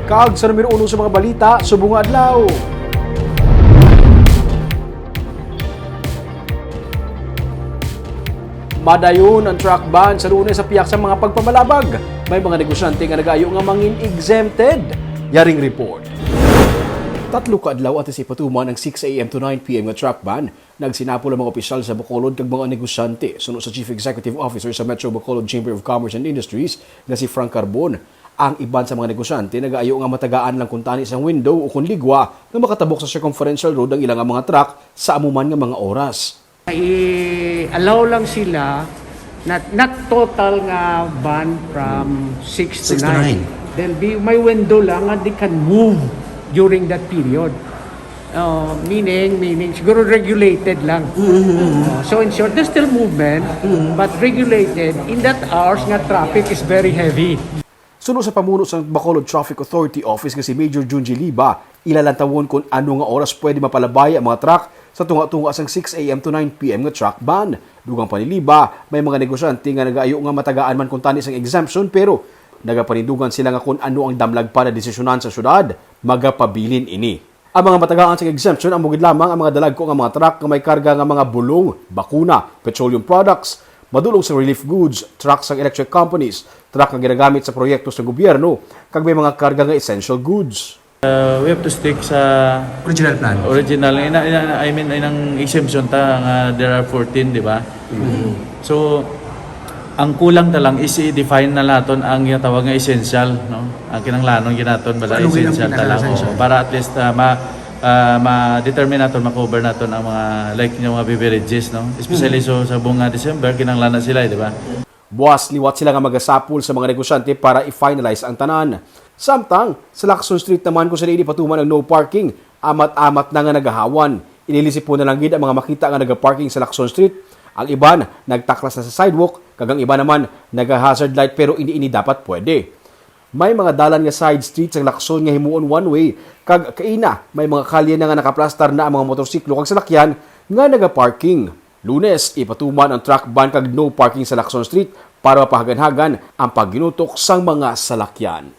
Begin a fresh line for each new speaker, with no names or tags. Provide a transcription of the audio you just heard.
Kag sa numero 1 sa mga balita, subong nga adlaw. Madayon ang truck ban sa Lunes sa piyak sa mga pagpamalabag. May mga negosyante nga nag-ayo nga mangin exempted. Yaring report. 3 ka adlaw at isipatuman ang 6 a.m. to 9 p.m. nga truck ban. Nagsinapol ang mga opisyal sa Bacolod kag mga negosyante. Suno sa Chief Executive Officer sa Metro Bacolod Chamber of Commerce and Industries nga si Frank Carbon. Ang iban sa mga negosyante nag-ayo nga matagaan lang kung tani isang window o kung ligwa nga makatabok sa circumferential road ang ilang mga truck sa amuman nga mga oras.
I-allow lang sila not total nga ban from 6 to 9. There'll be may window lang and they can move during that period. Meaning siguro regulated lang. So in short, there's still movement but regulated. In that hours nga traffic is very heavy.
Suno sa pamuno sa Bacolod Traffic Authority Office nga si Major Junji Liba, ilalantawon kung ano nga oras pwede mapalabay ang mga truck sa tunga-tunga sang 6 a.m. to 9 p.m. nga truck ban. Dugang paniliba, may mga negosyante nga nag-ayo nga matagaan man kung tani sang exemption pero nagapanindugan sila nga kung ano ang damlag pa na desisyonan sa syudad, magapabilin ini. Ang mga matagaan sang exemption ang mugid lamang ang mga dalagko nga mga truck nga may karga nga mga bulong, bakuna, petroleum products, madulong sa relief goods, truck sa electric companies, truck nga ginagamit sa proyekto sa gobyerno, kag may mga karga nga essential goods.
We have to stick sa
Original plan.
original. I mean, inang exemption ta nga there are 14, di ba? So, ang kulang ta lang is i-define na naton ang tawag nga essential, no? Ang kinanglanon ginaton bala
Ano
essential ta lang
essential?
para at least ma-determine naton, ma-cover naton ang mga like yung mga beverages, no? Especially so sa buong December kinanglanan sila, di ba?
Buwas liwat sila nga magasapul sa mga negosyante para i-finalize ang tanan. Samtang, sa Lacson Street naman kung sa hindi patuman ang no parking, amat-amat na nga nagahawan. Inilisip po na lang gid ang mga makita nga nagaparking sa Lacson Street. Ang iban, nagtaklas na sa sidewalk, kagang iba naman, nag-hazard light pero ini dapat pwede. May mga dalan nga side streets ang Lacson nga himuon one way, kag kaina, may mga kalye na nga nakaplastar na ang mga motorsiklo kag salakyan nga nagaparking. Lunes, ipatuman ang truck ban kag no parking sa Lacson Street para mapahagan-hagan ang pagginutok sang mga salakyan.